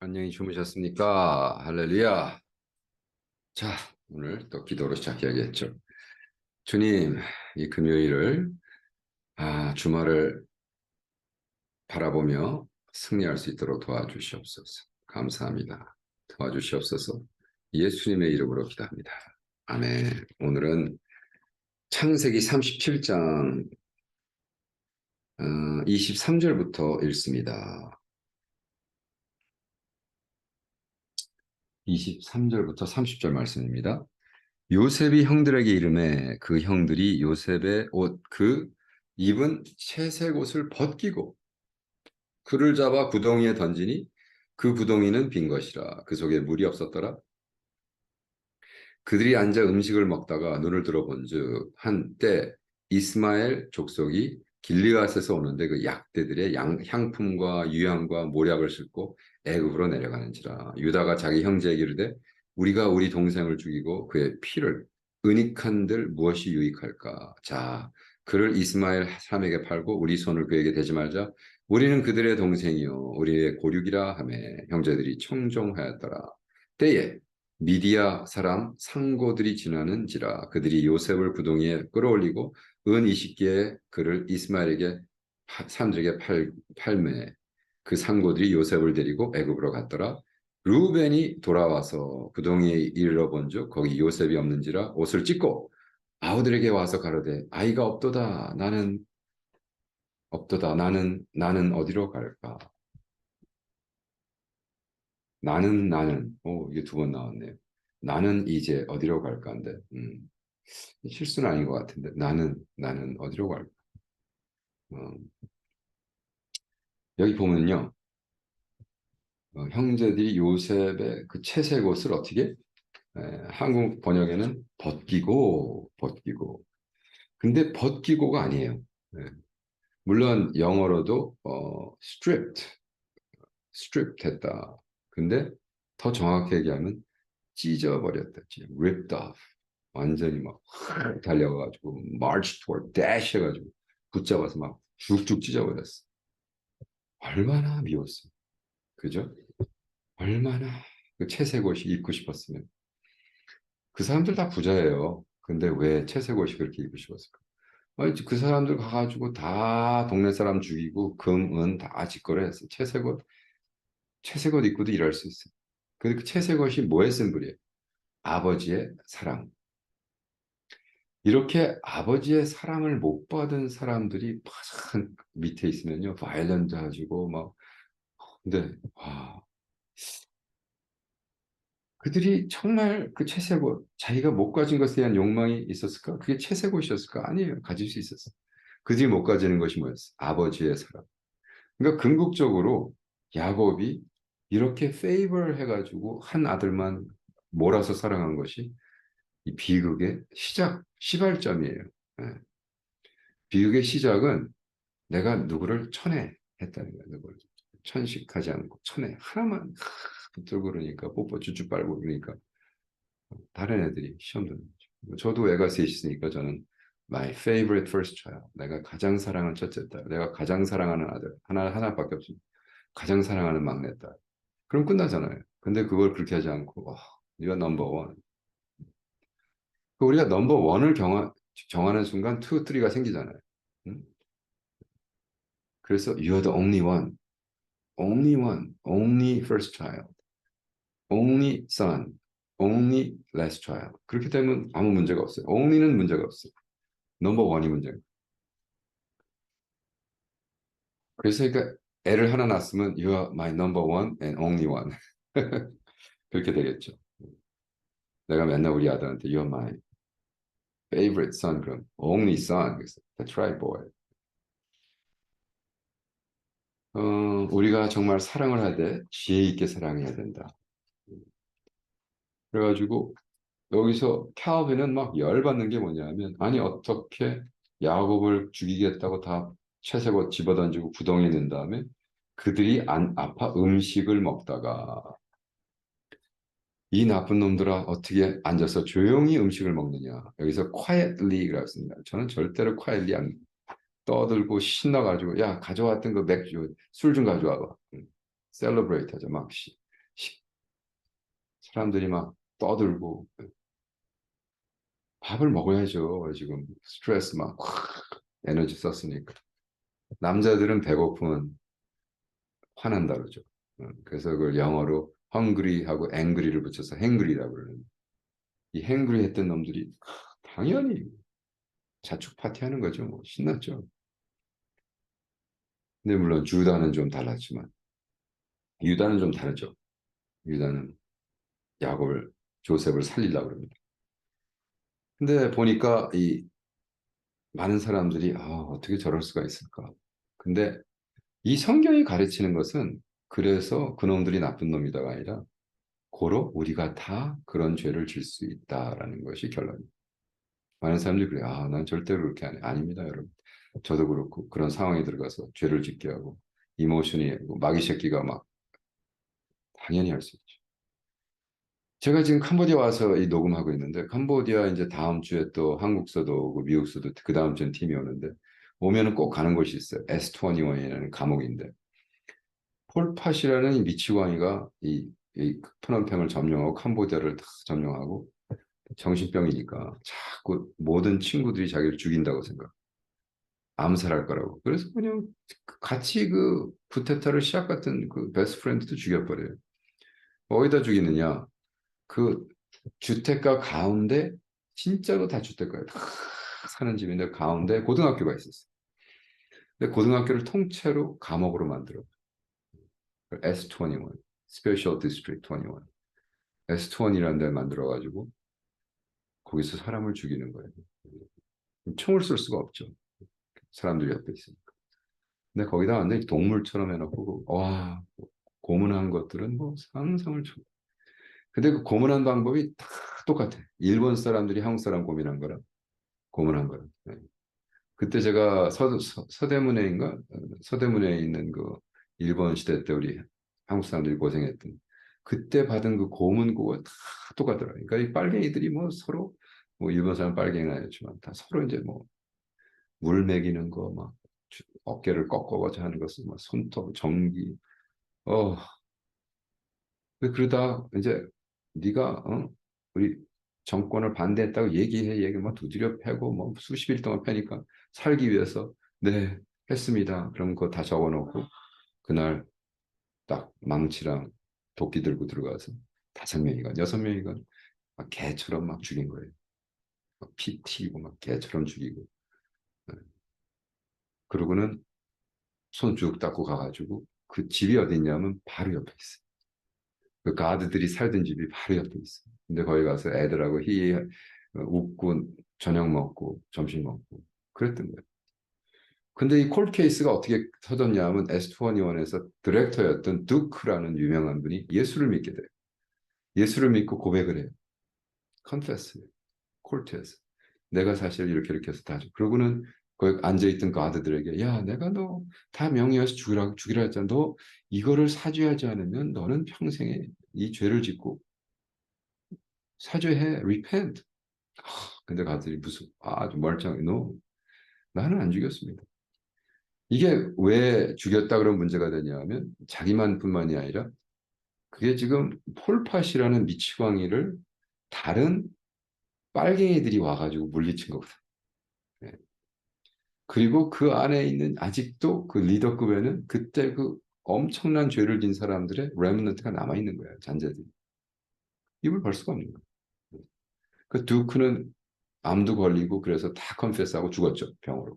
안녕히 주무셨습니까? 할렐루야. 자, 오늘 또 기도로 시작해야겠죠. 주님, 이 금요일을, 주말을 바라보며 승리할 수 있도록 도와주시옵소서. 감사합니다. 도와주시옵소서. 예수님의 이름으로 기도합니다. 아멘. 오늘은 창세기 37장 23절부터 읽습니다. 23절부터 30절 말씀입니다. 요셉이 형들에게 이르매 그 형들이 요셉의 옷 그 입은 채색 옷을 벗기고 그를 잡아 구덩이에 던지니 그 구덩이는 빈 것이라 그 속에 물이 없었더라. 그들이 앉아 음식을 먹다가 눈을 들어본즉 한때 이스마엘 족속이 길르앗에서 오는데 그 약대들의 향품과 유향과 모략을 싣고 애굽으로 내려가는지라. 유다가 자기 형제에게 이르되 우리가 우리 동생을 죽이고 그의 피를 은닉한들 무엇이 유익할까. 자, 그를 이스마엘 사람에게 팔고 우리 손을 그에게 대지 말자. 우리는 그들의 동생이요 우리의 고륙이라 하며 형제들이 청종하였더라. 때에 미디아 사람 상고들이 지나는지라. 그들이 요셉을 구덩이에 끌어올리고 은 20개의 그를 이스마엘에게 사람들에게 팔매 그 상고들이 요셉을 데리고 애굽으로 갔더라. 루벤이 돌아와서 구덩이에 이르러 본즉 거기 요셉이 없는지라 옷을 찢고 아우들에게 와서 가로되 아이가 없도다. 나는 어디로 갈까. 이게 두 번 나왔네요. 나는 이제 어디로 갈까 한데, 실수는 아닌 것 같은데, 나는 어디로 갈까. 어, 여기 보면요, 형제들이 요셉의 그 채색 옷을 어떻게, 한국 번역에는 벗기고, 근데 벗기고가 아니에요. 예, 물론 영어로도, stripped 했다. 근데 더 정확히 얘기하면 찢어버렸다. ripped off. 완전히 막 달려가가지고 march toward dash 해가지고 붙잡아서 막 쭉쭉 찢어버렸어. 얼마나 미웠어. 그죠? 얼마나 그 채색 옷이 입고 싶었으면. 그 사람들 다 부자예요. 근데 왜 채색 옷이 그렇게 입고 싶었을까? 아니, 그 사람들 가가지고 다 동네 사람 죽이고 금은 다 직거래했어. 채색 옷 입고도 일할 수 있어. 근데 그 채색 옷이 뭐의 심볼이에요? 아버지의 사랑. 이렇게 아버지의 사랑을 못 받은 사람들이 막 밑에 있으면요, 바이런트 하시고 막. 근데 그들이 정말 그 채색옷, 자기가 못 가진 것에 대한 욕망이 있었을까? 그게 채색옷이었을까? 아니에요. 가질 수 있었어. 그들이 못 가지는 것이 뭐였어? 아버지의 사랑. 그러니까 궁극적으로 야곱이 이렇게 페이버를 해가지고 한 아들만 몰아서 사랑한 것이 이 비극의 시발점이에요. 예. 비극의 시작은 내가 누구를 천애했다는 거야. 누구를 천식하지 않고 천애 하나만 붙들고 그러니까 뽀뽀 쭈쭈 빨고 그러니까 다른 애들이 시험 듣는 거죠. 저도 애가 셋 있으니까 저는 my favorite first child. 내가 가장 사랑하는 첫째 딸. 내가 가장 사랑하는 아들. 하나밖에 없습니다. 가장 사랑하는 막내 딸. 그럼 끝나잖아요. 근데 그걸 그렇게 하지 않고 you're number one. 우리가 넘버 원을 정하는 순간 투, 쓰리가 생기잖아요. 응? 그래서 you're the only one. only one, only first child, only son, only last child. 그렇게 되면 아무 문제가 없어요. only는 문제가 없어요. 넘버 원이 문제예요. 그래서 그러니까 애를 하나 낳았으면 you are my number one and only one. 그렇게 되겠죠. 내가 맨날 우리 아들한테 you are my favorite son 그럼 only son. 그래서 that's right boy. 우리가 정말 사랑을 할 때 지혜 있게 사랑해야 된다. 그래가지고 여기서 캬비는 막 열받는 게 뭐냐면 아니 어떻게 야곱을 죽이겠다고 다 채색옷 집어던지고 구덩이에 넣은 다음에 그들이 아파 음식을 먹다가 이 나쁜 놈들아 어떻게 앉아서 조용히 음식을 먹느냐. 여기서 quietly라고 했습니다. 저는 절대로 quietly 안 떠들고 신나가지고 야 가져왔던 그 맥주 술 좀 가져와봐. celebrate 하죠 막 사람들이 막 떠들고 밥을 먹어야죠. 지금 스트레스 막 에너지 썼으니까. 남자들은 배고프면 화난다 그러죠. 그래서 그걸 영어로 hungry하고 angry를 붙여서 hangry라고 그러는. 이 hangry 했던 놈들이 당연히 자축 파티하는 거죠. 뭐 신났죠. 근데 물론 주다는 좀 달랐지만 유다는 좀 다르죠. 유다는 야곱을 조셉을 살리려고 그럽니다. 근데 보니까 이 많은 사람들이 어떻게 저럴 수가 있을까? 근데 이 성경이 가르치는 것은 그래서 그놈들이 나쁜 놈이다가 아니라 고로 우리가 다 그런 죄를 질 수 있다라는 것이 결론입니다. 많은 사람들이 그래요. 난 절대로 그렇게 안 해. 아닙니다, 여러분. 저도 그렇고 그런 상황에 들어가서 죄를 짓게 하고 이모션이 마귀 새끼가 막 당연히 할 수 있죠. 제가 지금 캄보디아 와서 이 녹음하고 있는데 캄보디아 이제 다음 주에 또 한국서도 오고 미국서도 그 다음 주엔 팀이 오는데 오면은 꼭 가는 곳이 있어요. S21이라는 감옥인데 폴팟이라는 이 미치광이가 이 프놈펜을 점령하고 캄보디아를 다 점령하고 정신병이니까 자꾸 모든 친구들이 자기를 죽인다고 생각. 암살할 거라고. 그래서 그냥 같이 그 쿠데타를 시작했던 그 베스트 프렌드도 죽여버려요. 어디다 죽이느냐? 그 주택가 가운데 진짜로 다 주택가예요. 다 사는 집인데 가운데 고등학교가 있었어요. 근데 고등학교를 통째로 감옥으로 만들어. S21, Special District 21. S21이라는 데를 만들어가지고 거기서 사람을 죽이는 거예요. 총을 쏠 수가 없죠. 사람들 옆에 있으니까. 근데 거기다 완전히 동물처럼 해놓고 와 고문한 것들은 뭐 상상을 초. 근데 그 고문한 방법이 다 똑같아. 일본 사람들이 한국 사람 고문한 거랑 고문한 거랑. 네. 그때 제가 서대문에인가 서대문에 있는 그 일본 시대 때 우리 한국 사람들이 고생했던 그때 받은 그 고문고가 다 똑같더라고요. 그러니까 이 빨갱이들이 뭐 서로 뭐 일본 사람 빨갱이는 아니었지만 다 서로 이제 뭐 물 먹이는 거 막 어깨를 꺾어가지고 하는 것은 막 손톱 전기 어 그러다 이제 네가 우리 정권을 반대했다고 얘기 뭐 두드려 패고 뭐 수십 일 동안 패니까 살기 위해서 네 했습니다. 그럼 그거 다 적어놓고 그날 딱 망치랑 도끼 들고 들어가서 5명이건 6명이건 막 개처럼 막 죽인 거예요. 막 피 튀고 막 개처럼 죽이고 네. 그러고는 손 쭉 닦고 가가지고 그 집이 어디 있냐면 바로 옆에 있어요. 그 가드들이 살던 집이 바로 옆에 있어요. 근데 거기 가서 애들하고 웃고 저녁 먹고 점심 먹고 그랬던 거예요. 근데 이 콜 케이스가 어떻게 터졌냐면 S21에서 디렉터였던 두크라는 유명한 분이 예수를 믿게 돼요. 예수를 믿고 고백을 해요. 컨페스 콜트에서 내가 사실 이렇게 해서 다 그러고는 거기 앉아있던 가드들에게 야 내가 너 다 명예해서 죽이라 했잖아. 너 이거를 사죄하지 않으면 너는 평생에 이 죄를 짓고 사죄해 repent. 근데 가들이 무슨 아주 멀쩡해. No, 나는 안 죽였습니다. 이게 왜 죽였다 그런 문제가 되냐면 자기만뿐만이 아니라 그게 지금 폴팟이라는 미치광이를 다른 빨갱이들이 와가지고 물리친 거거든. 네. 그리고 그 안에 있는 아직도 그 리더급에는 그때 그 엄청난 죄를 진 사람들의 레미넌트가 남아 있는 거야 잔재들이. 입을 벌 수가 없는 거야. 그 두크는 암도 걸리고 그래서 다 컨페스하고 죽었죠 병으로.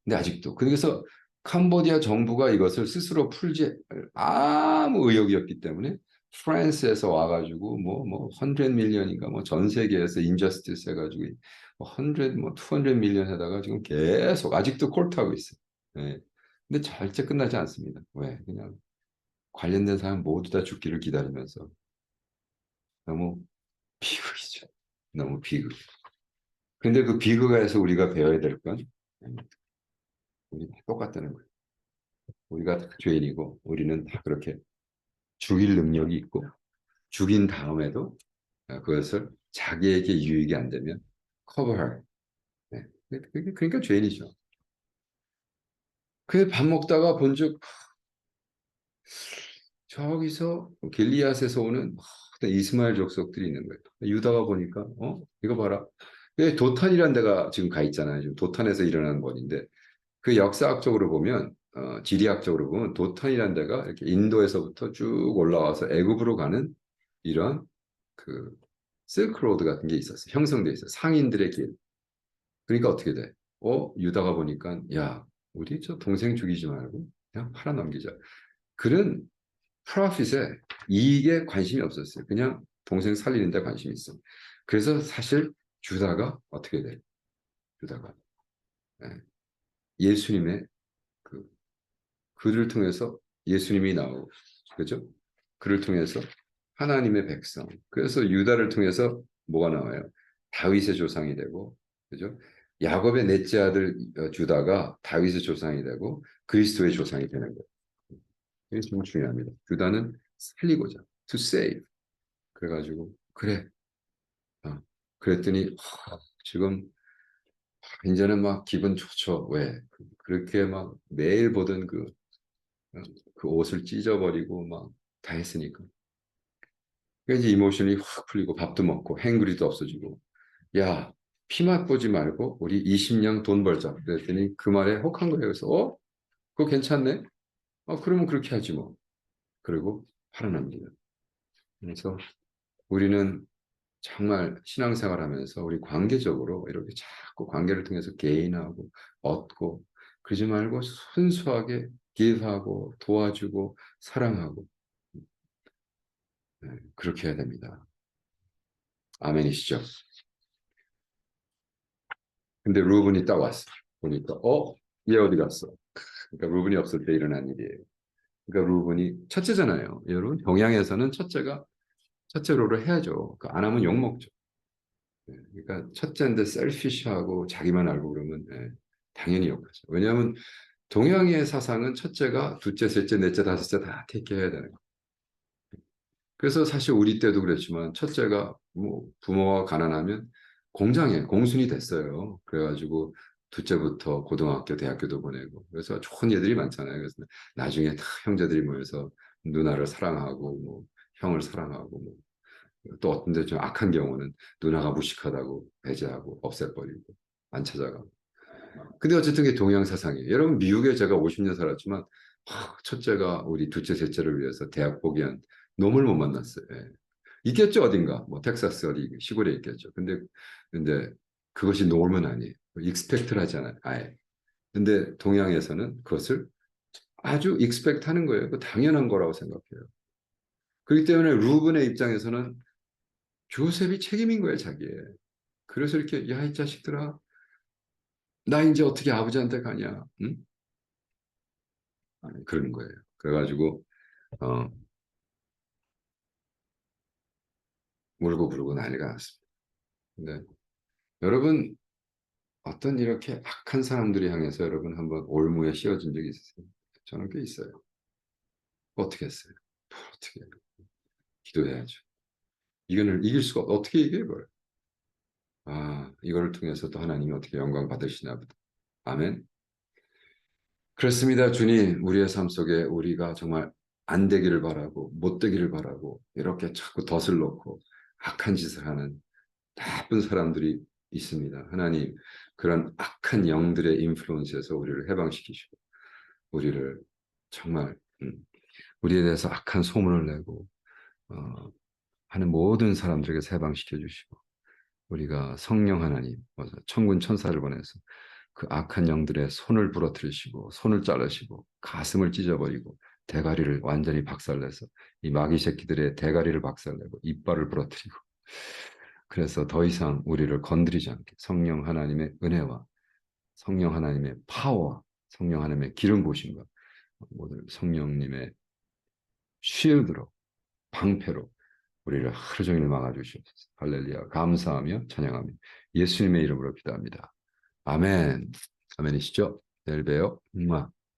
근데 아직도 그래서 캄보디아 정부가 이것을 스스로 풀지 아무 의욕이 없기 때문에 프랑스에서 와가지고 뭐 100 밀리언인가 뭐 전 세계에서 인저스티스 해가지고 뭐 100, 뭐 200 밀리언 해다가 지금 계속 아직도 콜트하고 있어요. 네. 근데 절대 끝나지 않습니다. 왜? 그냥 관련된 사람 모두 다 죽기를 기다리면서 너무 비극이죠. 너무 비극. 근데 그 비극에서 우리가 배워야 될 건 우리 다 똑같다는 거예요. 우리가 다 죄인이고 우리는 다 그렇게 죽일 능력이 있고 죽인 다음에도 그것을 자기에게 유익이 안 되면 커버할. 네. 그러니까 죄인이죠. 그 밥 먹다가 본즉 저기서 길리앗에서 오는 이스마엘 족속들이 있는 거예요. 유다가 보니까 이거 봐라. 도탄이라는 데가 지금 가 있잖아요. 지금 도탄에서 일어나는 것인데 그 역사학적으로 보면 지리학적으로 보면 도탄이라는 데가 이렇게 인도에서부터 쭉 올라와서 애굽으로 가는 이런 그 실크로드 같은 게 있었어요. 형성돼 있어요. 상인들의 길. 그러니까 어떻게 돼? 유다가 보니까 야, 우리 저 동생 죽이지 말고 그냥 팔아넘기자. 그런 프로핏에 이익에 관심이 없었어요. 그냥 동생 살리는 데 관심이 있어. 그래서 사실 주다가 어떻게 돼? 주다가 예, 예수님의 그 그를 통해서 예수님이 나오고 그죠? 그를 통해서 하나님의 백성. 그래서 유다를 통해서 뭐가 나와요? 다윗의 조상이 되고 그죠? 야곱의 넷째 아들 주다가 다윗의 조상이 되고 그리스도의 조상이 되는 거예요. 이게 좀 중요합니다. 유다는 살리고자 to save. 그래가지고 그래. 그랬더니 지금 이제는 막 기분 좋죠. 왜? 그렇게 막 매일 보던 그 옷을 찢어버리고 막 다 했으니까. 그래서 이제 이모션이 확 풀리고 밥도 먹고 행그리도 없어지고 야, 피맛 보지 말고 우리 20냥 돈 벌자. 그랬더니 그 말에 혹한 거예요. 그래서 그거 괜찮네. 그러면 그렇게 하지 뭐. 그리고 팔아납니다. 그래서 우리는 정말 신앙생활 하면서 우리 관계적으로 이렇게 자꾸 관계를 통해서 개인하고 얻고 그러지 말고 순수하게 기도하고 도와주고 사랑하고 그렇게 해야 됩니다. 아멘이시죠? 근데 루븐이 딱 왔어. 보니까 얘 어디 갔어? 그러니까 루븐이 없을 때 일어난 일이에요. 그러니까 루븐이 첫째잖아요. 여러분 동양에서는 첫째로를 해야죠. 안 하면 욕 먹죠. 그러니까 첫째인데 셀피시하고 자기만 알고 그러면 당연히 욕하죠. 왜냐하면 동양의 사상은 첫째가 둘째, 셋째, 넷째, 다섯째 다 택해야 되는 거예요. 그래서 사실 우리 때도 그랬지만 첫째가 뭐 부모가 가난하면 공장에 공순이 됐어요. 그래가지고 둘째부터 고등학교, 대학교도 보내고 그래서 좋은 애들이 많잖아요. 그래서 나중에 다 형제들이 모여서 누나를 사랑하고 뭐 형을 사랑하고 뭐 또 어떤 데 좀 악한 경우는 누나가 무식하다고 배제하고 없애버리고 안 찾아가고. 근데 어쨌든 그게 동양 사상이에요. 여러분 미국에 제가 50년 살았지만 첫째가 우리 둘째, 셋째를 위해서 대학 포기한 놈을 못 만났어요. 예. 있겠죠 어딘가 뭐 텍사스 어디 시골에 있겠죠. 근데 그것이 놀면 아니에요. 익스펙트를 하잖아요. 아예. 근데 동양에서는 그것을 아주 익스펙트 하는 거예요. 그 당연한 거라고 생각해요. 그렇기 때문에 루븐의 입장에서는 조셉이 책임인 거예요, 자기의. 그래서 이렇게 야, 이 자식들아, 나 이제 어떻게 아버지한테 가냐? 응? 그러는 거예요. 그래가지고 어, 울고 부르고 난리가 났습니다. 근데 여러분 어떤 이렇게 악한 사람들이 향해서 여러분 한번 올무에 씌워진 적이 있으세요? 저는 꽤 있어요. 어떻게 했어요? 어떻게 해요? 기도해야죠. 이거를 이길 수가 어떻게 이겨요, 이걸? 이거를 통해서 또 하나님이 어떻게 영광 받으시나 보다. 아멘. 그렇습니다, 주님. 우리의 삶 속에 우리가 정말 안 되기를 바라고 못 되기를 바라고 이렇게 자꾸 덫을 놓고 악한 짓을 하는 나쁜 사람들이 있습니다. 하나님, 그런 악한 영들의 인플루언스에서 우리를 해방시키시고 우리를 정말 우리에 대해서 악한 소문을 내고 하는 모든 사람들에게 해방시켜 주시고 우리가 성령 하나님, 천군 천사를 보내서 그 악한 영들의 손을 부러뜨리시고 손을 자르시고 가슴을 찢어버리고 대가리를 완전히 박살내서 이 마귀 새끼들의 대가리를 박살내고 이빨을 부러뜨리고 그래서 더 이상 우리를 건드리지 않게 성령 하나님의 은혜와 성령 하나님의 파워와 성령 하나님의 기름 부으심과 모든 성령님의 쉴드로 방패로 우리를 하루 종일 막아주시옵소서. 할렐루야. 감사하며 찬양하며 예수님의 이름으로 기도합니다. 아멘. 아멘이시죠? 내일 봬요.